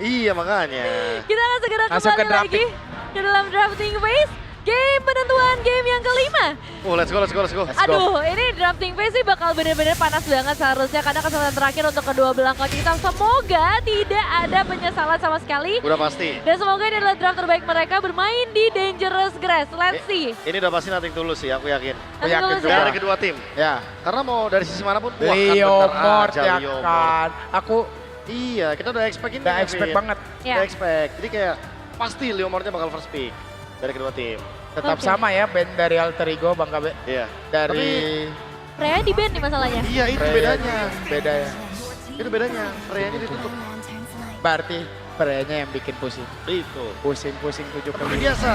Iya makanya. Kita akan segera Masuk ke kembali lagi ke dalam drafting phase. Game penentuan game yang kelima. Oh let's go, let's go, let's go. Let's go. Aduh, ini drafting phase sih bakal bener-bener panas banget seharusnya karena kesempatan terakhir untuk kedua belah coach kita. Semoga tidak ada penyesalan sama sekali. Udah pasti. Dan semoga ini adalah draft terbaik mereka bermain di Dangerous Grass. Let's see. Ini udah pasti nothing tulus sih, aku yakin. Aku yakin Tulus juga. Dari kedua tim. Ya. Karena mau dari sisi manapun, wah kan Leo bener Mort aja ya Leo Mort. kan. Aku Iya, kita udah expect ini. udah expect Kevin. banget. Ya. Udah expect. Jadi kayak pasti Leo Mortnya bakal first pick dari kedua tim. Tetap Oke. sama ya band dari Alter Ego Bang Kabe. Iya. Dari Freya di band nih masalahnya. Iya itu Freya. bedanya. Beda ya. Itu bedanya. Freya-nya ditutup. Berarti Freya-nya yang bikin pusing. Itu. Pusing-pusing 7 Seperti kali. biasa.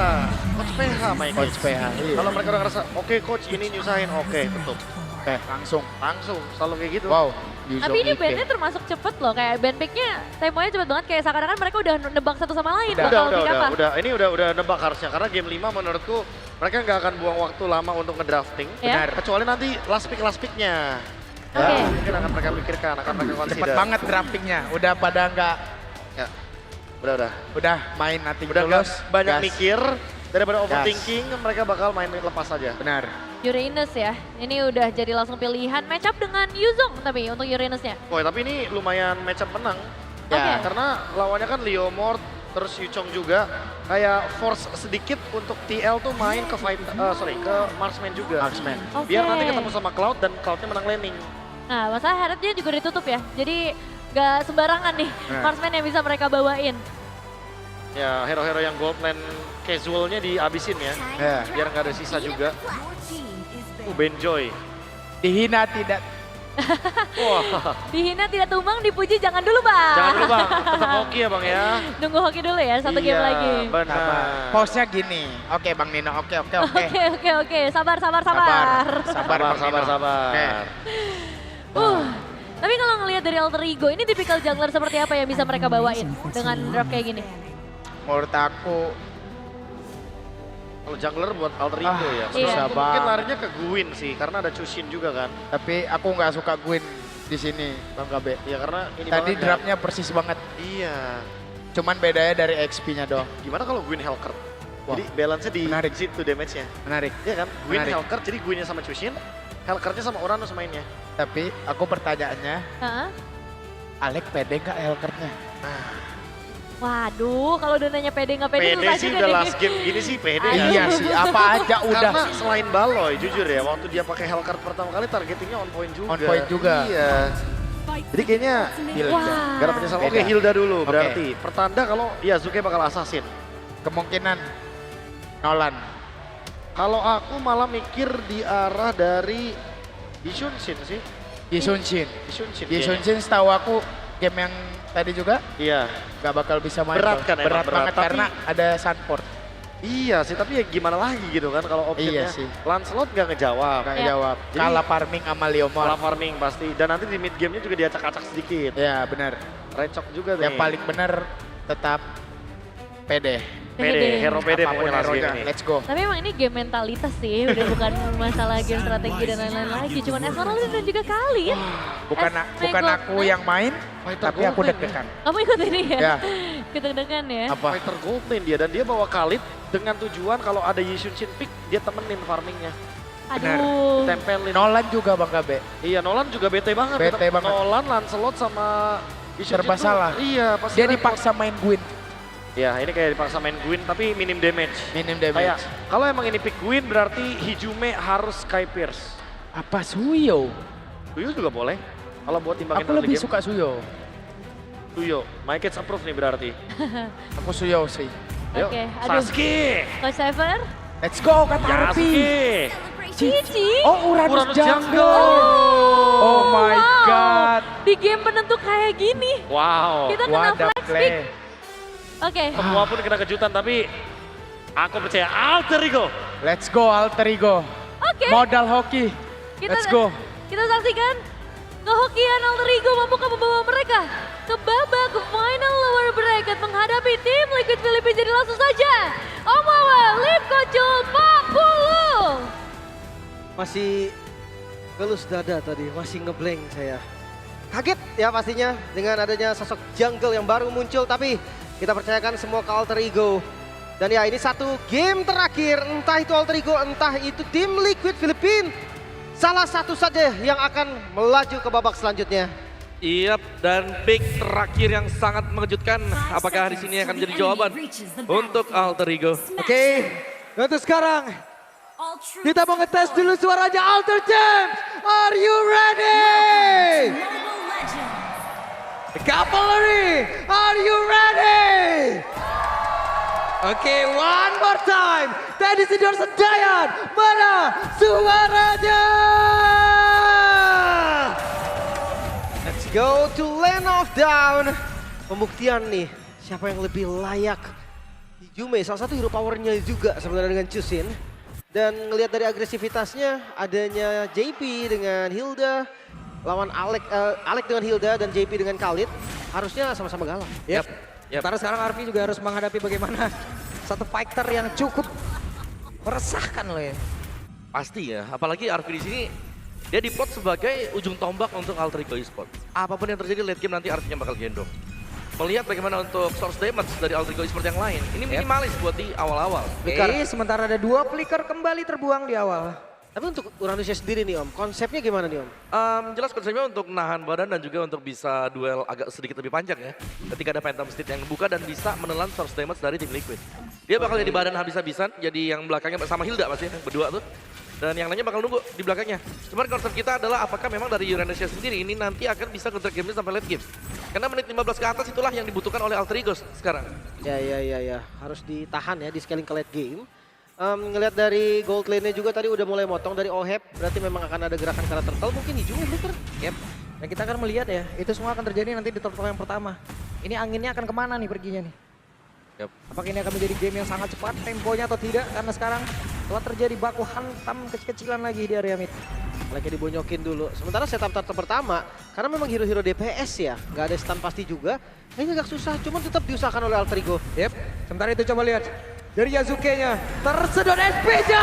Coach PH main Coach PH. Iya. Kalau mereka udah ngerasa, oke coach ini nyusahin, oke tutup. Langsung. Langsung, selalu kayak gitu. Wow. Tapi ini bandnya termasuk cepet loh, kayak band picknya temponya cepet banget, kayak seakan-akan mereka udah nebak satu sama lain. Udah, bakal pick apa. Ini udah nebak harusnya. Karena game 5 menurutku mereka nggak akan buang waktu lama untuk ngedrafting. Ya. Benar. Kecuali nanti last pick-nya. Oke. Ya, mungkin akan mereka pikirkan, akan mereka consider. Cepet banget draftingnya. Udah pada nggak, Ya. Udah. udah main nanti Udah nggak tulus. banyak gas. mikir. Daripada overthinking, mereka bakal main lepas saja. Benar. Uranus ya, ini udah jadi langsung pilihan match up dengan Yuzong tapi untuk Uranusnya. Woi, tapi ini lumayan match up menang. Oke. Ya. Karena lawannya kan Leo Mort, terus Yuchong juga. Kayak force sedikit untuk TL tuh main ke ke Marksman juga. Marksman. Oke. Biar nanti ketemu sama Cloud dan Cloudnya menang laning. Nah, masalah Heraldnya juga ditutup ya, jadi gak sembarangan nih Nah. marksman yang bisa mereka bawain. Ya, hero-hero yang gold lane casualnya dihabisin ya. Ya. Biar nggak ada sisa juga. Benjoy. Dihina tidak. Wah, Dihina tidak tumbang, dipuji jangan dulu bang. jangan dulu bang, tetap hoki ya bang ya. Nunggu hoki dulu ya, satu game Iya, lagi. benar. Sabar. Pause-nya gini. Oke Bang Nino, oke. Oke, sabar. Sabar Bang Nino. Sabar. Oke. Tapi kalau ngelihat dari alter ego, ini tipikal jungler seperti apa yang bisa mereka bawain dengan draft kayak gini? Menurut aku Kalau jungler buat alter ego ya. Iya. susah Mungkin banget. larinya ke Gwyn sih, karena ada Chushin juga kan. Tapi aku nggak suka Gwyn di sini Bang Kabe. Iya karena ini Tadi banget ya. draftnya persis banget. Iya. Cuman bedanya dari XP-nya doang. Gimana kalau Gwyn Hellcurt? Wah, Jadi balance-nya di menarik. situ damage-nya. Menarik. Iya kan? Gwyn Menarik. Hellcurt, jadi Gwynnya sama Chushin, Hellcurt-nya sama Uranus mainnya. Tapi aku pertanyaannya, Heeh. Alek pede nggak Hellcurt-nya? Waduh, kalau udah nanya pede nggak pede, Pede susah sih juga udah nih. last game gini sih pede ya. Iya sih, apa aja udah. Karena selain Baloy, jujur ya, waktu dia pakai Hellcurt pertama kali targetingnya on point juga. On point juga. Iya. Jadi kayaknya Hilda. Wah. gak ada penyesalan. Oke, Beda. Hilda dulu Oke. berarti. Pertanda kalau Yasuke bakal assassin. Kemungkinan Nolan. Kalau aku malah mikir di arah dari Yishunshin sih. Yisunshin. Yishunshin. kayaknya. Yisunshin setahu aku game yang tadi juga Iya. nggak bakal bisa main. Berat Bang. kan emang, Berat berat. banget Tapi- karena ada Sunport. Iya sih, tapi ya gimana lagi gitu kan kalau optionnya. Iya sih. Lancelot gak ngejawab. Nggak Ya. jawab. Jadi- Kalah farming sama Leomor. Malah farming pasti. Dan nanti di mid gamenya juga diacak-acak sedikit. Ya benar. Recok juga nih. Yang paling benar tetap pede. pede, hero pede Apapun pokoknya last game hero-nya, ini. let's go. Tapi emang ini game mentalitas sih, udah bukan masalah game strategi dan lain-lain lagi. Cuman Esmeralda dan juga Khalid. Bukan bukan aku yang main, Fighter tapi aku Golden deg-degan. Kamu ikut ini ya? Ya. Ikut deg-degan ya? Apa? Fighter gold lane dia dan dia bawa Khalid dengan tujuan kalau ada Yishunshin pick dia temenin farmingnya. Benar. Aduh. Tempelin. Nolan juga Bang Kabe. Iya Nolan juga bete banget. Bete banget. Nolan, Lancelot sama Yishunshin Serba tuh, salah. Iya pasti Dia repot. dipaksa main Gwyn, Ya ini kayak dipaksa main Gwyn tapi minim damage. minim Kayak damage. kalau emang ini pick Gwyn berarti Hijume harus Sky Pierce. Apa Suyo? Tuyo juga boleh. Kalau buat timbangin Aku lebih game, suka Suyo. Tuyo. My kids approve nih berarti. Aku Suyo sih. Ayo, Oke, aduh. Sasuke. Coach Cypher? Let's go kata Arpi. Yasuke. Cici? Oh Uranus Uranus Jungle. Jungle. Oh my wow. god. Di game penentu kayak gini. Wow. Kita kena What a flex pick. play. Oke. Semua pun kena kejutan tapi aku percaya Alter Ego. Let's go Alter Ego. Oke. Modal hoki. Let's go. Kita saksikan kehokian Alter Ego mampukah membawa mereka ke babak final lower bracket menghadapi tim Liquid Philippines. Jadi langsung saja Omawa Lip Kocul 40. Masih gelus dada tadi, masih ngeblank saya. kaget ya pastinya dengan adanya sosok jungle yang baru muncul, tapi kita percayakan semua ke Alter Ego. Dan ya ini satu game terakhir, entah itu Alter Ego, entah itu tim Liquid Filipina. Salah satu saja yang akan melaju ke babak selanjutnya. Iya, dan pick terakhir yang sangat mengejutkan. Apakah di sini akan menjadi jawaban untuk Alter Ego? Oke, untuk sekarang kita mau ngetes dulu suaranya Alter Teams. Are you ready? The Cavalry, are you ready? Oke, one more time. Teddy Sidor Sedayan, mana suaranya? Let's go to Land of Down. Pembuktian nih, siapa yang lebih layak. Yume salah satu hero powernya juga sebenarnya dengan Chusin. Dan ngelihat dari agresivitasnya, adanya JP dengan Hilda, lawan Alec dengan Hilda dan JP dengan Khalid, harusnya sama-sama galak. Yep. Sementara sekarang Arvi juga harus menghadapi bagaimana satu fighter yang cukup meresahkan loh ya. Pasti ya, apalagi Arvi di sini dia diplot sebagai ujung tombak untuk Alter Ego Esports. Apapun yang terjadi late game nanti Arvinya bakal gendong. Melihat bagaimana untuk source damage dari Alter Ego Esports yang lain, ini minimalis buat di awal-awal. Oke, sementara ada 2 flicker kembali terbuang di awal. Tapi untuk Uranusnya sendiri nih Om, konsepnya gimana nih Om? Jelas konsepnya untuk nahan badan dan juga untuk bisa duel agak sedikit lebih panjang ya. Ketika ada Phantom Steed yang buka dan bisa menelan source damage dari tim Liquid. Dia bakal jadi badan habis-habisan, jadi yang belakangnya sama Hilda pasti berdua tuh. Dan yang lainnya bakal nunggu di belakangnya. Cuman konsep kita adalah apakah memang dari Uranusnya sendiri ini nanti akan bisa counter game sampai late game. Karena menit 15 ke atas itulah yang dibutuhkan oleh Alter Ego sekarang. Ya. Harus ditahan ya di scaling ke late game. Ngelihat dari gold lane-nya juga tadi udah mulai motong dari Oheb, berarti memang akan ada gerakan karena turtle, mungkin hijau flicker. Yep. Dan kita akan melihat ya, itu semua akan terjadi nanti di turtle yang pertama. Ini anginnya akan kemana nih perginya nih? Yep. Apakah ini akan menjadi game yang sangat cepat temponya atau tidak? Karena sekarang telah terjadi baku hantam kecil-kecilan lagi di area mid. Lagi dibonyokin dulu. Sementara setup turtle pertama, karena memang hero-hero DPS ya, nggak ada stun pasti juga. Ini agak susah, cuman tetap diusahakan oleh Alter Ego. Yep. Sementara itu coba lihat. Dari Yasuke-nya, tersedot SP-nya.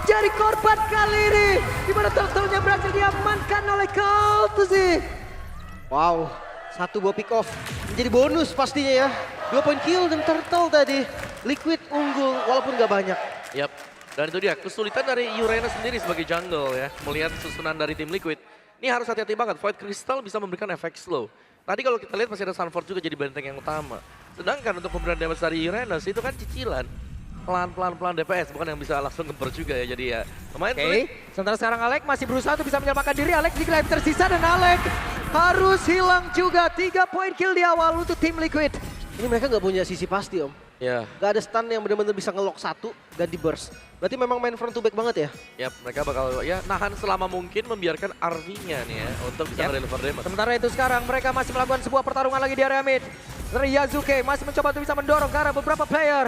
Jadi korban kali ini. Dimana turtle-nya berhasil diamankan oleh Kaltusi. Wow, satu buah pick off. Menjadi bonus pastinya ya. 2 point kill dan turtle tadi. Liquid unggul walaupun nggak banyak. Yap, dan itu dia kesulitan dari Uranus sendiri sebagai jungle ya. Melihat susunan dari tim Liquid. Ini harus hati-hati banget, Void Crystal bisa memberikan efek slow. Tadi kalau kita lihat masih ada Sunford juga jadi benteng yang utama. Sedangkan untuk pemberian damage dari Uranus itu kan cicilan. Pelan-pelan DPS, bukan yang bisa langsung ngemper juga ya. Jadi ya lumayan sulit. Sementara sekarang Alec masih berusaha untuk bisa menyelamatkan diri. Alec di life tersisa dan Alec harus hilang juga. 3 poin kill di awal untuk tim Liquid. Ini mereka nggak punya sisi pasti Om. Ya. Gak ada stun yang benar-benar bisa nge-lock satu dan di burst. Berarti memang main front to back banget ya? Ya, mereka bakal ya nahan selama mungkin, membiarkan RV-nya nih ya untuk bisa nge-deliver damage. Sementara itu sekarang mereka masih melakukan sebuah pertarungan lagi di area mid. Dari Yasuke masih mencoba untuk bisa mendorong ke arah beberapa player.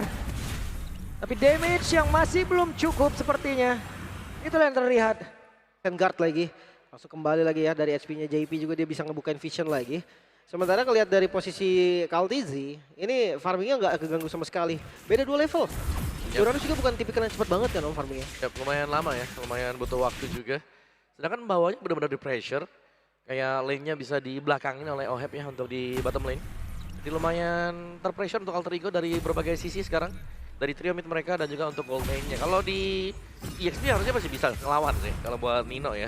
Tapi damage yang masih belum cukup sepertinya. Itulah yang terlihat. Kan guard lagi. Masuk kembali lagi ya dari HP-nya JP juga dia bisa ngebukain vision lagi. Sementara ngelihat dari posisi Kaltizi, ini farmingnya nggak keganggu sama sekali. Beda 2 level. Uranus juga bukan tipikal yang cepat banget kan Om farmingnya. Ya, lumayan lama ya, lumayan butuh waktu juga. Sedangkan bawahnya benar-benar di pressure. Kayak lane-nya bisa di belakangin oleh Oheb ya untuk di bottom lane. Jadi lumayan terpressure untuk Alter Ego dari berbagai sisi sekarang. Dari trio mid mereka dan juga untuk gold lane-nya. Kalau di EXP harusnya masih bisa ngelawan sih kalau buat Nino ya.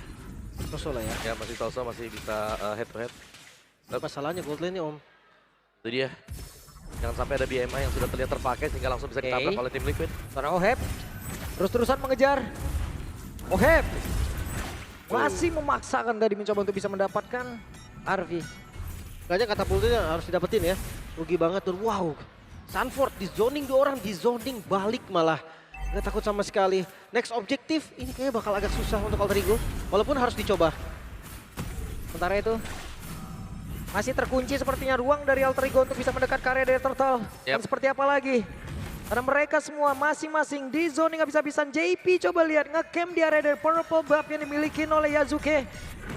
Sosok lah ya. Ya masih Salsa masih bisa head to head. Masalahnya gold lane nih Om. Itu dia. Jangan sampai ada BMI yang sudah terlihat terpakai sehingga langsung bisa ditabrak oleh tim Liquid. Sekarang Oheb terus-terusan mengejar. Oheb masih memaksakan tadi mencoba untuk bisa mendapatkan Arvi. Kayaknya katapultnya harus didapetin ya. Rugi banget tuh. Wow. Sunford di zoning 2 orang, di zoning balik malah. Gak takut sama sekali. Next objektif ini kayaknya bakal agak susah untuk Alter Ego. Walaupun harus dicoba. Sementara itu masih terkunci sepertinya ruang dari Alter Ego untuk bisa mendekat ke area dari Turtle. Dan seperti apa lagi? Karena mereka semua masing-masing di zoning habis-habisan. JP coba lihat nge-camp di area dari purple buff yang dimiliki oleh Yasuke.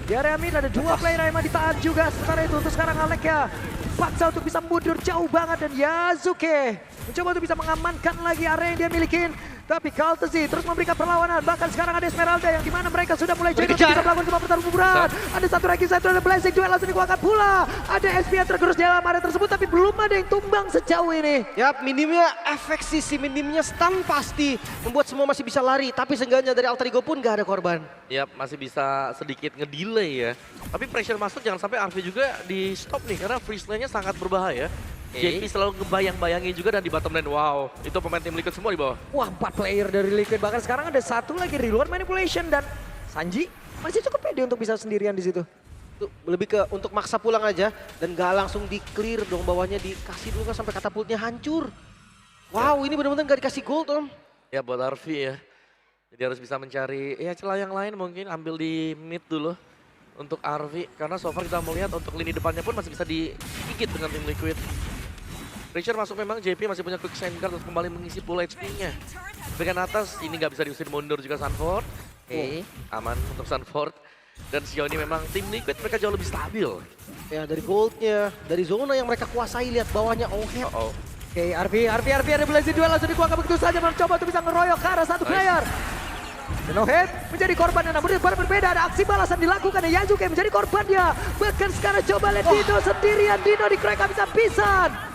Di area mid ada 2 player yang emang ditahan juga. Sementara itu untuk sekarang Alec ya paksa untuk bisa mundur jauh banget dan Yasuke mencoba untuk bisa mengamankan lagi area yang dia milikin. Tapi Kaltesi terus memberikan perlawanan. Bahkan sekarang ada Esmeralda yang dimana mereka sudah mulai jadi Berkejar. bisa melakukan kemampuan berat. Ada satu lagi, ada blessing duel langsung dikeluarkan pula. Ada SP yang tergerus di dalam area tersebut tapi belum ada yang tumbang sejauh ini. Yap, minimnya efek sisi, minimnya stun pasti membuat semua masih bisa lari. Tapi seenggaknya dari Alter Ego pun gak ada korban. Yap, masih bisa sedikit ngedelay ya. Tapi pressure masuk jangan sampai RV juga di stop nih karena freeze lane-nya sangat berbahaya. JP selalu ngebayang-bayangin juga dan di bottom lane, wow, itu pemain tim Liquid semua di bawah. Wah, 4 player dari Liquid. Bahkan sekarang ada satu lagi Reward Manipulation dan Sanji masih cukup pede untuk bisa sendirian di situ. Tuh, lebih ke untuk maksa pulang aja dan gak langsung di clear dong, bawahnya dikasih dulu kan sampai katapultnya hancur. Wow, ini benar-benar gak dikasih gold Om. Ya buat RV ya. Jadi harus bisa mencari ya celah yang lain mungkin ambil di mid dulu untuk RV. Karena so far kita melihat untuk lini depannya pun masih bisa digigit dengan tim Liquid. Pressure masuk memang, JP masih punya quick send guard untuk kembali mengisi full HP-nya. Bagian atas ini nggak bisa diusir mundur juga Sunford. Aman untuk Sunford. Dan sejauh ini memang tim Liquid mereka jauh lebih stabil. Ya dari goldnya, dari zona yang mereka kuasai, lihat bawahnya Ohep. Oke, RV ada blessing duel langsung dikeluarkan begitu saja mencoba untuk bisa ngeroyok ke arah satu player. Dan Ohep menjadi korban dan namun berbeda, ada aksi balasan dilakukan dan Yasuke menjadi korbannya. Bahkan sekarang coba lihat Dino sendirian, Dino di crack habis-habisan.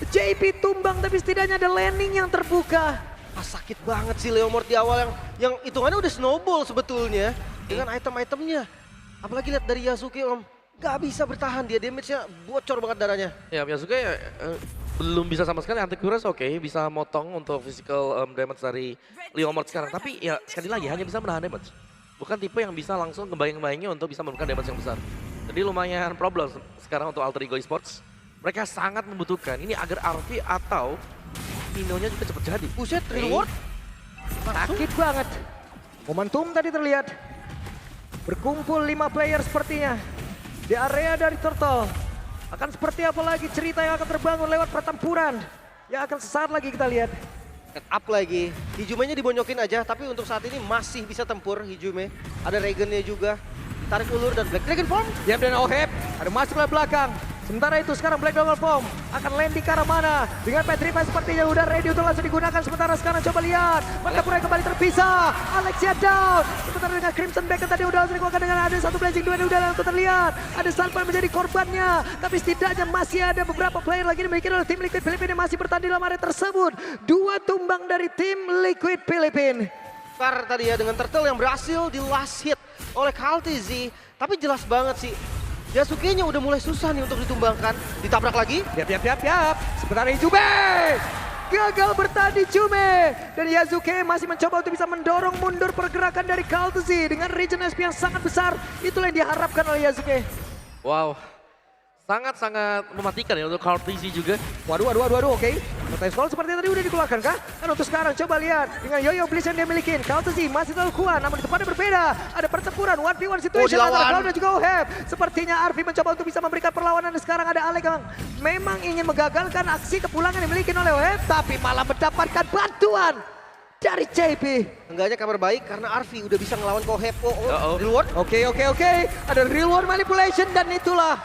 JP tumbang tapi setidaknya ada landing yang terbuka. Sakit banget sih Leomord di awal yang hitungannya udah snowball sebetulnya dengan item-itemnya. Apalagi lihat dari Yasuke Om, gak bisa bertahan, dia damage-nya bocor banget darahnya. Ya Yasuke belum bisa sama sekali anti-kuras, oke, bisa motong untuk physical damage dari Leomord sekarang. Tapi ya sekali lagi hanya bisa menahan damage. Bukan tipe yang bisa langsung kebayang-bayangnya untuk bisa memberikan damage yang besar. Jadi lumayan problem sekarang untuk Alter Ego Esports. Mereka sangat membutuhkan ini agar RV atau Nino-nya juga cepat jadi. Buset, reward. Sakit banget. Momentum tadi terlihat. Berkumpul 5 player sepertinya. Di area dari Turtle. Akan seperti apa lagi cerita yang akan terbangun lewat pertempuran. Yang akan sesaat lagi kita lihat. Up lagi. Hijume-nya dibonyokin aja, tapi untuk saat ini masih bisa tempur Hijume. Ada Regan-nya juga. Tarik ulur dan Black Dragon Form. Yap, dan Ohep ada masuk ke belakang. Sementara itu sekarang Black Dragon Form akan landing ke arah mana? Dengan Petrify sepertinya udah ready untuk langsung digunakan. Sementara sekarang coba lihat. Mereka mulai kembali terpisah. Alexia down. Sementara dengan Crimson Beacon tadi udah langsung dikeluarkan dengan ada satu blessing dua udah langsung terlihat. Ada Sanpan menjadi korbannya. Tapi setidaknya masih ada beberapa player lagi dimiliki oleh tim Liquid Filipina yang masih bertanding dalam area tersebut. 2 tumbang dari tim Liquid Filipina. Far tadi ya dengan Turtle yang berhasil di last hit oleh Kaltesi. Tapi jelas banget sih. Yasuke-nya udah mulai susah nih untuk ditumbangkan. Ditabrak lagi. Yap. Sementara Hijume gagal bertahan di Jume. Dan Yasuke masih mencoba untuk bisa mendorong mundur pergerakan dari Kaltesi. Dengan region SP yang sangat besar. Itulah yang diharapkan oleh Yasuke. Wow, sangat-sangat mematikan ya untuk Kaltesi juga. Waduh, oke. Notice Call seperti tadi udah dikeluarkan kah? Dan untuk sekarang coba lihat dengan Yoyo Blitz yang dia miliki. Kaltesi masih terlalu kuat, namun di tempatnya berbeda. Ada pertempuran, 1v1 situation antara Cloud dan juga Ohep. Sepertinya RV mencoba untuk bisa memberikan perlawanan dan sekarang ada Alek yang memang ingin menggagalkan aksi kepulangan yang dimiliki oleh Ohep. Tapi malah mendapatkan bantuan dari JP. Enggaknya kabar baik karena Arfi udah bisa ngelawan Kohep. Reward. Oke. Ada reward manipulation dan itulah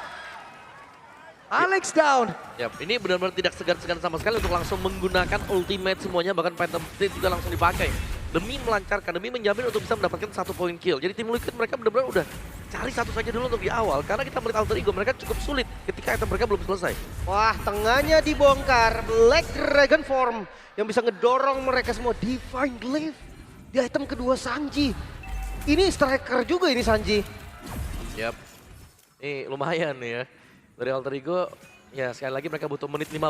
Alex down. Ya, ini benar-benar tidak segan-segan sama sekali untuk langsung menggunakan ultimate semuanya, bahkan Phantom State juga langsung dipakai. Demi melancarkan, demi menjamin untuk bisa mendapatkan 1 point kill. Jadi tim Liquid mereka benar-benar udah cari satu saja dulu untuk di awal. Karena kita melihat Alter Ego mereka cukup sulit ketika item mereka belum selesai. Wah, tengahnya dibongkar. Black Dragon Form yang bisa ngedorong mereka semua. Divine Glaive di item kedua Sanji. Ini striker juga ini Sanji. Yap, ini lumayan nih ya. Dari Alter Ego, ya sekali lagi mereka butuh menit 15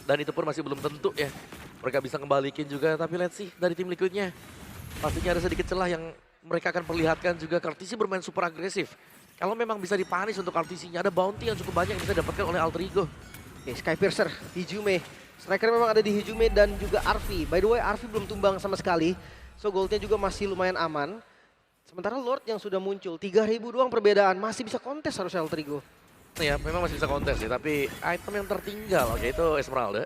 dan itu pun masih belum tentu ya. Mereka bisa kembalikin juga, tapi lihat sih dari tim Liquidnya. Pastinya ada sedikit celah yang mereka akan perlihatkan juga. Kaltesi bermain super agresif. Kalau memang bisa dipanis untuk Kaltesinya, ada bounty yang cukup banyak yang bisa didapatkan oleh Alter Ego. Oke, Skypiercer, Hijume. Striker memang ada di Hijume dan juga Arfi. By the way, Arfi belum tumbang sama sekali. So goldnya juga masih lumayan aman. Sementara Lord yang sudah muncul, 3.000 doang perbedaan. Masih bisa kontes harusnya Alter Ego. Ya, memang masih bisa kontes sih, tapi item yang tertinggal, oke itu Esmeralda.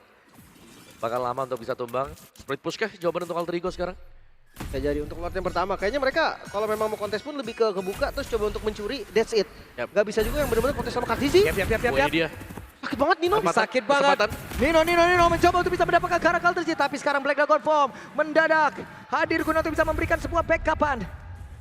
Bakal lama untuk bisa tumbang. Split push kah jawaban untuk Alter Ego sekarang? Ya jadi untuk Lord yang pertama, kayaknya mereka kalau memang mau kontes pun lebih kebuka terus coba untuk mencuri, that's it. Yap. Gak bisa juga yang benar-benar kontes sama Kaltesi. Yap. Ini dia. Sakit banget Nino. Sakit banget. Nino mencoba untuk bisa mendapatkan Caracal terjadi. Tapi sekarang Black Dragon Form mendadak hadir guna untuk bisa memberikan sebuah backupan.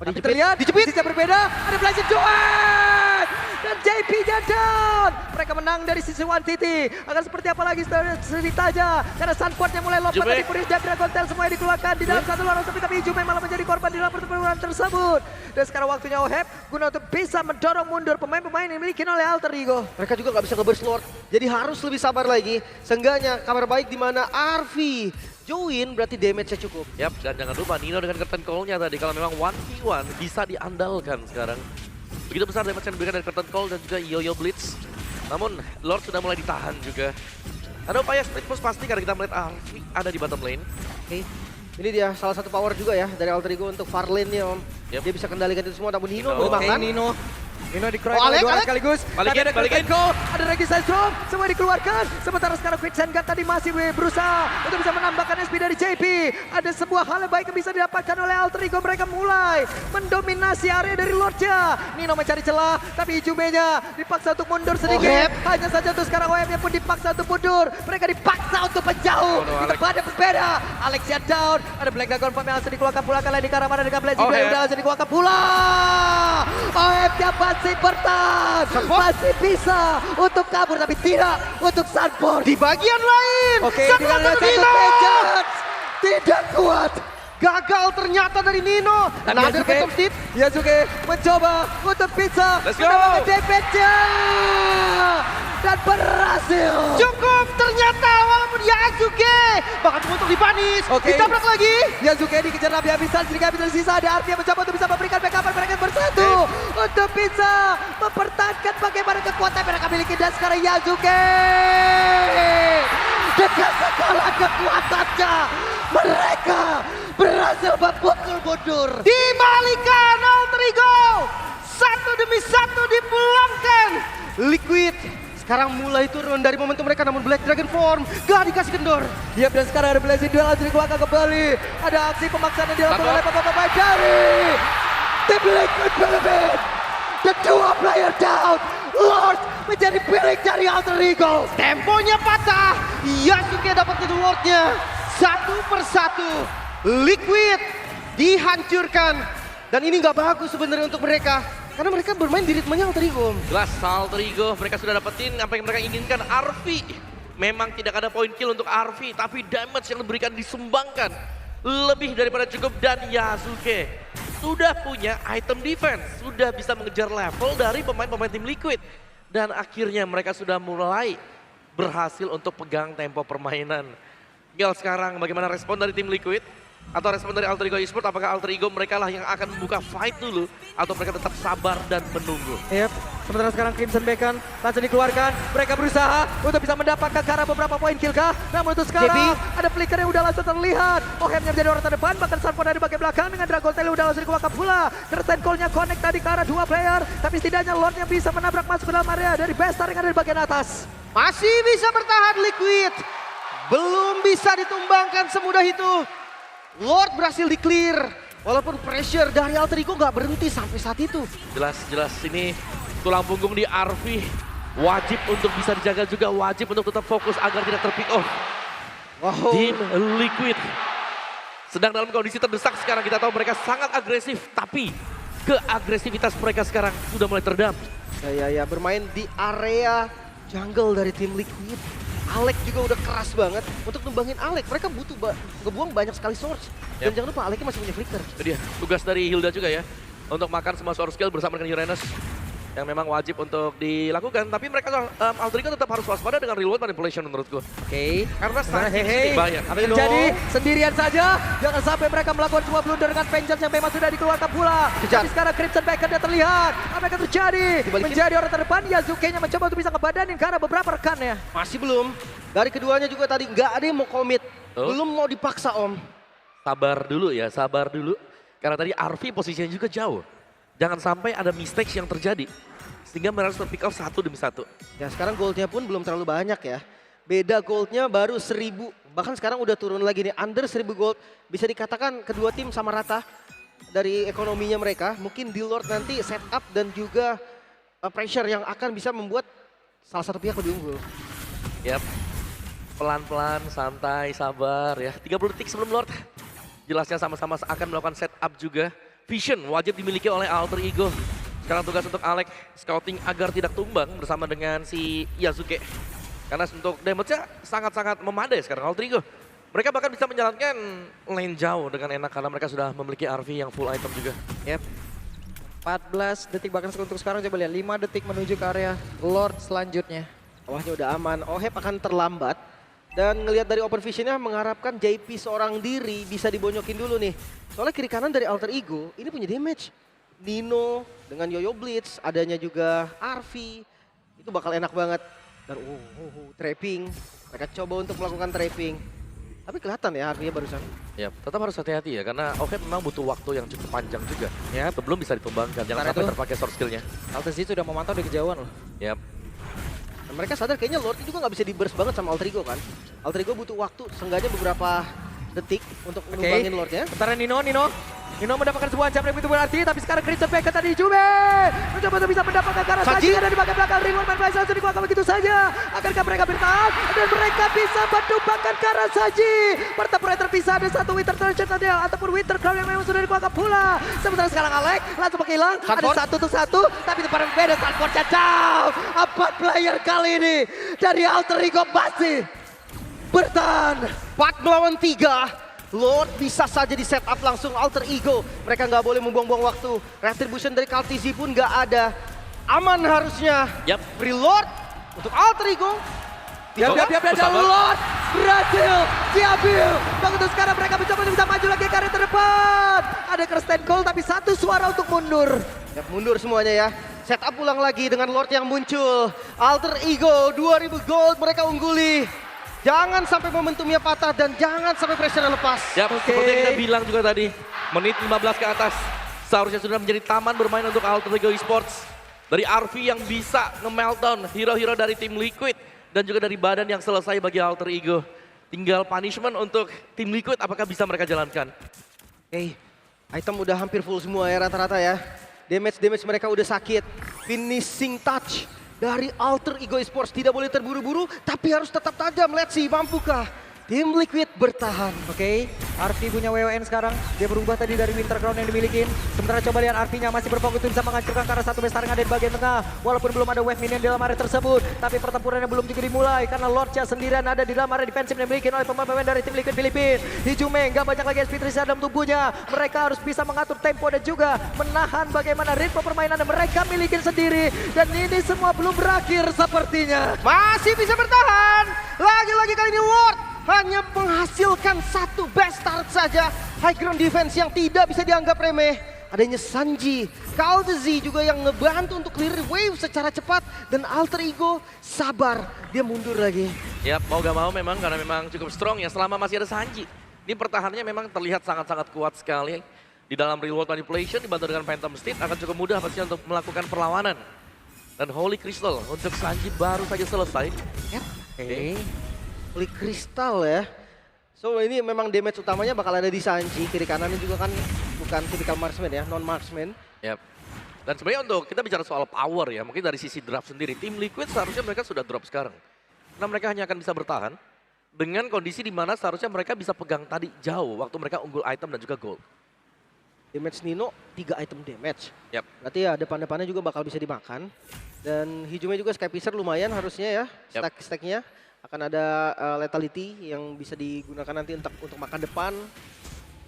Tapi terlihat dijepit. sisi berbeda. Ada Blazing Duet. Dan JP-nya down. Mereka menang dari sisi One City. Akan seperti apa lagi ceritanya. Karena Sunport-nya mulai lompat dari Puris dan Dragon Tail semuanya dikeluarkan di dalam satu lorong sepi. Tapi Jume malah menjadi korban di dalam pertempuran tersebut. Dan sekarang waktunya Oheb guna untuk bisa mendorong mundur pemain-pemain yang dimiliki oleh Alter Ego. Mereka juga nggak bisa nge-burst Lord. Jadi harus lebih sabar lagi. Seenggaknya kabar baik di mana Arfi join berarti damage-nya cukup. Yap, dan jangan lupa Nino dengan curtain call-nya tadi kalau memang 1v1 bisa diandalkan sekarang. Begitu besar damage yang diberikan dari curtain call dan juga Yo-Yo Blitz. Namun Lord sudah mulai ditahan juga. Ada upaya split push pasti karena kita melihat Arfi ada di bottom lane. Oke. Ini dia salah satu power juga ya dari Alter Ego untuk far lane-nya Om. Yep. Dia bisa kendalikan itu semua, namun Nino Nino. mau dimakan. Nino dikeroyok Alek, oleh dua Alek. sekaligus. Balikin, Ada balikin. Go, ada Regicide Storm, semua dikeluarkan. Sementara sekarang Quicksand Guard tadi masih berusaha untuk bisa menambahkan SP dari JP. Ada sebuah hal yang baik yang bisa didapatkan oleh Alter Ego. Mereka mulai mendominasi area dari Lordnya. Nino mencari celah, tapi Ijume-nya dipaksa untuk mundur sedikit. Oheb. Hanya saja tuh sekarang OM-nya pun dipaksa untuk mundur. Mereka dipaksa untuk menjauh. no, Di tempat yang berbeda. Alexia down, ada Black Dragon Form yang langsung dikeluarkan pula kali di Karamana dengan Blazing Oheb. Blade udah langsung dikeluarkan pula. OM-nya masih bertahan. Masih bisa untuk kabur tapi tidak untuk Sunport. Di bagian lain. Oke, satu dengan lawan satu Nino. Paget. Tidak kuat. Gagal ternyata dari Nino. Dan Nader Yasuke, Phantom Steed. Yasuke mencoba untuk bisa Let's go. mendapatkan damage-nya. Dan berhasil. Cukup ternyata walaupun Yasuke bahkan untuk dipanis. Oke. Ditabrak lagi. Yasuke dikejar habis-habisan sedikit habis tersisa. Ada Arfi yang mencoba untuk bisa memberikan backup mereka bersatu. Untuk bisa mempertahankan bagaimana kekuatan mereka miliki. Dan sekarang Yasuke dengan segala kekuatannya mereka berhasil memukul mundur. Dibalikan Alter Ego. Satu demi satu dipulangkan. Liquid sekarang mulai turun dari momentum mereka, namun Black Dragon Form gak dikasih kendor. Yap, dan sekarang ada Blazing Duel langsung dikeluarkan kembali. Ada aksi pemaksaan yang dilakukan oleh bapak-bapak dari tim Liquid Philippines. The dua player down. Lord menjadi milik dari Alter Ego. Temponya patah. Yasuke dapat kedua Lordnya. Satu persatu. Liquid dihancurkan. Dan ini nggak bagus sebenarnya untuk mereka. Karena mereka bermain di ritmenya Alter Ego. Jelas Alter Ego mereka sudah dapetin apa yang mereka inginkan. Arfi memang tidak ada poin kill untuk Arfi, tapi damage yang diberikan disumbangkan lebih daripada cukup. Dan Yasuke sudah punya item defense, sudah bisa mengejar level dari pemain-pemain tim Liquid. Dan akhirnya mereka sudah mulai berhasil untuk pegang tempo permainan. Tinggal sekarang bagaimana respon dari tim Liquid atau respon dari Alter Ego Esports. Apakah Alter Ego mereka lah yang akan membuka fight dulu atau mereka tetap sabar dan menunggu. Yap, sementara sekarang Crimson Bacon langsung dikeluarkan. Mereka berusaha untuk bisa mendapatkan ke arah beberapa poin kill kah. Namun untuk sekarang ada flicker yang udah langsung terlihat. Ohemnya menjadi orang terdepan, bahkan Sunport dari bagian belakang dengan Dragon Tail udah langsung dikeluarkan pula. Curtain call-nya connect tadi ke arah dua player. Tapi setidaknya Lord yang bisa menabrak masuk ke dalam area dari Bestar yang ada di bagian atas. Masih bisa bertahan Liquid. Belum bisa ditumbangkan semudah itu. Lord berhasil di-clear. Walaupun pressure dari Alter Ego nggak berhenti sampai saat itu. Jelas ini tulang punggung di Arfi. Wajib untuk bisa dijaga juga, wajib untuk tetap fokus agar tidak terpick off. Wow. Tim Liquid sedang dalam kondisi terdesak sekarang. Kita tahu mereka sangat agresif, tapi keagresivitas mereka sekarang sudah mulai teredam. Ya, bermain di area jungle dari tim Liquid. Alek juga udah keras banget untuk numbangin Alek. Mereka butuh ngebuang banyak sekali source. Dan jangan lupa Aleknya masih punya flicker. Itu dia, tugas dari Hilda juga ya. Untuk makan semua source skill bersama dengan Uranus. Yang memang wajib untuk dilakukan. Tapi mereka Alter Ego tetap harus waspada dengan real world manipulation menurutku. Oke. Karena stun Hehe. banyak. Apa yang terjadi? Sendirian saja. Jangan sampai mereka melakukan sebuah blunder dengan Vengeance yang memang sudah dikeluarkan pula. Kejar. Tapi sekarang Crimson Bacon dia terlihat. Apa yang terjadi? Dibalikin. Menjadi orang terdepan. Yasuke-nya mencoba untuk bisa ngebadanin ke arah beberapa rekannya. Masih belum. Dari keduanya juga tadi nggak ada yang mau komit. Belum mau dipaksa Om. Sabar dulu ya, sabar dulu. Karena tadi Arfi posisinya juga jauh. Jangan sampai ada mistakes yang terjadi. Sehingga mereka harus terpick off satu demi satu. Ya sekarang goldnya pun belum terlalu banyak ya. Beda goldnya baru 1000. Bahkan sekarang udah turun lagi nih, under 1000 gold. Bisa dikatakan kedua tim sama rata dari ekonominya mereka. Mungkin di Lord nanti setup dan juga pressure yang akan bisa membuat salah satu pihak lebih unggul. Yap. Pelan-pelan, santai, sabar ya. 30 detik sebelum Lord. Jelasnya sama-sama akan melakukan setup juga. Vision wajib dimiliki oleh Alter Ego. Sekarang tugas untuk Alex scouting agar tidak tumbang bersama dengan si Yasuke. Karena untuk damage-nya sangat-sangat memadai sekarang Alter Ego. Mereka bahkan bisa menjalankan lane jauh dengan enak karena mereka sudah memiliki RV yang full item juga. Yep. 14 detik bahkan untuk sekarang coba lihat 5 detik menuju ke area Lord selanjutnya. Bawahnya udah aman, Ohep akan terlambat. Dan ngelihat dari open visionnya mengharapkan JP seorang diri bisa dibonyokin dulu nih. Soalnya kiri kanan dari Alter Ego ini punya damage. Nino dengan Yoyo Blitz, adanya juga RV. Itu bakal enak banget. Dan trapping. Mereka coba untuk melakukan trapping. Tapi kelihatan ya RV-nya barusan. Ya, tetap harus hati-hati ya karena Ohep memang butuh waktu yang cukup panjang juga. Ya, belum bisa ditumbangkan. Jangan sampai terpakai short skill-nya. Alter Z sudah memantau di kejauhan loh. Yap. Dan mereka sadar kayaknya Lord juga nggak bisa di-burst banget sama Alter Ego kan. Alter Ego butuh waktu seenggaknya beberapa detik untuk menumbangin Lordnya. Sementara Nino mendapatkan sebuah jam yang begitu berarti, tapi sekarang Crimson Packet tadi Jume mencoba untuk bisa mendapatkan karena Saji ada di bagian belakang ring. One Flash langsung dikuatkan begitu saja. Akankah mereka bertahan dan mereka bisa menumbangkan karena Saji. Pertempuran terpisah ada satu Winter Treasure tadi ataupun Winter Crown yang memang sudah dikuatkan pula. Sementara sekarang Alex langsung menghilang. Ada satu untuk satu, tapi itu pada beda Sanford jauh. 4 player kali ini dari Alter Ego masih bertahan. 4 melawan 3. Lord bisa saja di setup langsung Alter Ego. Mereka nggak boleh membuang-buang waktu. Retribution dari Kaltizi pun nggak ada. Aman harusnya. Yap. Free Lord untuk Alter Ego. Diam, Lord berhasil diambil. Dan untuk sekarang mereka mencoba untuk bisa maju lagi ke area terdepan. Ada Kirsten Cole tapi satu suara untuk mundur. Ya, mundur semuanya ya. Setup ulang lagi dengan Lord yang muncul. Alter Ego 2000 gold mereka ungguli. Jangan sampai momentumnya patah dan jangan sampai pressure lepas. Ya, seperti yang kita bilang juga tadi, menit 15 ke atas seharusnya sudah menjadi taman bermain untuk Alter Ego Esports. Dari RV yang bisa nge-meltdown hero-hero dari tim Liquid dan juga dari badan yang selesai bagi Alter Ego. Tinggal punishment untuk tim Liquid apakah bisa mereka jalankan. Item udah hampir full semua ya rata-rata ya. Damage mereka udah sakit. Finishing touch dari Alter Ego Esports tidak boleh terburu-buru, tapi harus tetap tajam. Let's see, mampukah tim Liquid bertahan? Oke, RV punya WWN sekarang. Dia berubah tadi dari Winter Crown yang dimiliki. Sementara coba lihat RV-nya masih berfokus untuk bisa menghancurkan karena satu besar yang ada di bagian tengah. Walaupun belum ada wave minion di dalam area tersebut, tapi pertempurannya belum juga dimulai karena Lordnya sendirian ada di dalam area defensif yang dimiliki oleh pemain-pemain dari tim Liquid Filipina. Hijume nggak banyak lagi SP Trisha dalam tubuhnya. Mereka harus bisa mengatur tempo dan juga menahan bagaimana ritme permainan yang mereka miliki sendiri. Dan ini semua belum berakhir sepertinya. Masih bisa bertahan. Lagi-lagi kali ini Lord hanya menghasilkan satu best start saja. High ground defense yang tidak bisa dianggap remeh. Adanya Sanji, Kaltizi juga yang ngebantu untuk clear wave secara cepat. Dan Alter Ego sabar, dia mundur lagi. Ya, mau gak mau memang karena memang cukup strong ya selama masih ada Sanji. Ini pertahanannya memang terlihat sangat-sangat kuat sekali. Di dalam real world manipulation dibantu dengan Phantom Steed akan cukup mudah pastinya untuk melakukan perlawanan. Dan Holy Crystal untuk Sanji baru saja selesai. Holy Crystal ya. So ini memang damage utamanya bakal ada di Sanji. Kiri kanannya juga kan bukan typical marksman ya, non marksman. Yap. Dan sebenarnya untuk kita bicara soal power ya, mungkin dari sisi draft sendiri, tim Liquid seharusnya mereka sudah drop sekarang. Karena mereka hanya akan bisa bertahan dengan kondisi di mana seharusnya mereka bisa pegang tadi jauh waktu mereka unggul item dan juga gold. Damage Nino 3 item damage. Yap. Berarti ya depan-depannya juga bakal bisa dimakan. Dan Hijume juga Skypicer lumayan harusnya ya, stack-stacknya. Akan ada lethality yang bisa digunakan nanti untuk makan depan.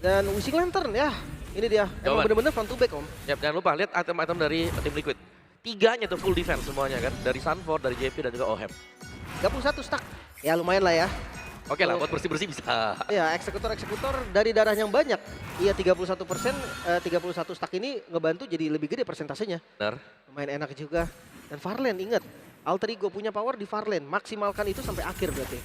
Dan Wishing Lantern ya, ini dia. Emang bener-bener front to back om. Yap, jangan lupa lihat item-item dari tim Liquid. 3-nya tuh full defense semuanya kan. Dari Sanford, dari JP dan juga Ohep. 31 stack, ya lumayan lah ya. Oke lah, buat bersih-bersih bisa. Ya, eksekutor dari darah yang banyak. Iya 31%, 31 stack ini ngebantu jadi lebih gede persentasenya. Benar. Lumayan enak juga. Dan Farland ingat, Alter Ego punya power di Farland, maksimalkan itu sampai akhir berarti.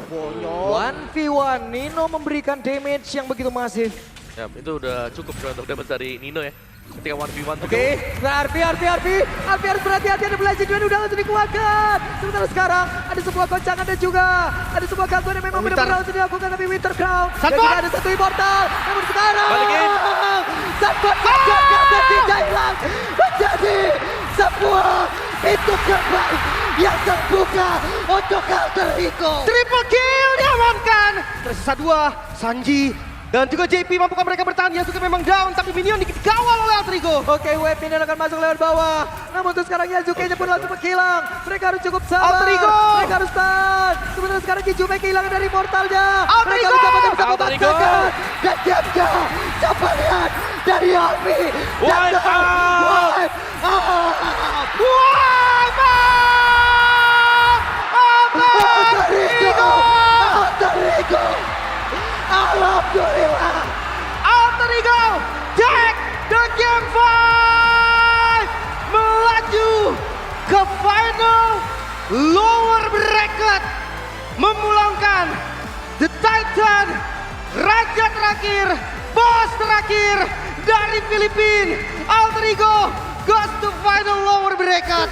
Bonyok. 1v1, Nino memberikan damage yang begitu masif. Ya, itu udah cukup untuk damage dari Nino ya. Ketika 1v1. Oke, nah RP harus berhati-hati, ada Blazing Duel udah langsung dikuatkan. Sementara sekarang ada sebuah goncangan dan juga ada sebuah gangguan yang memang benar-benar harus dilakukan tapi Winter Crown. Dan juga ada satu immortal, namun sekarang balikin. Sanford menjaga dan tidak hilang. Menjadi sebuah itu terbaik yang terbuka untuk Alter Ego. Triple kill diamankan. Tersisa 2, Sanji dan juga JP mampukah mereka bertahan? Yasuke memang down tapi minion dikawal oleh Alter Ego. Oke, wave minion akan masuk lewat bawah. Namun untuk sekarang Yasuke-nya pun langsung menghilang. Mereka harus cukup sabar. Alter Ego! Mereka harus tahan. Sebenarnya sekarang Kijume kehilangan dari mortalnya. Alter Mereka Ego! harus dapat bisa Alter Ego! memaksakan. Dan diamnya coba lihat dari Alfi. Wipe out! Wipe out! Wipe out! Alter Ego! Alter Ego! Alhamdulillah! Alter Ego take the game 5! Melaju ke final lower bracket. Memulangkan The Titan, raja terakhir, bos terakhir dari Filipina. Alter Ego goes to final lower bracket.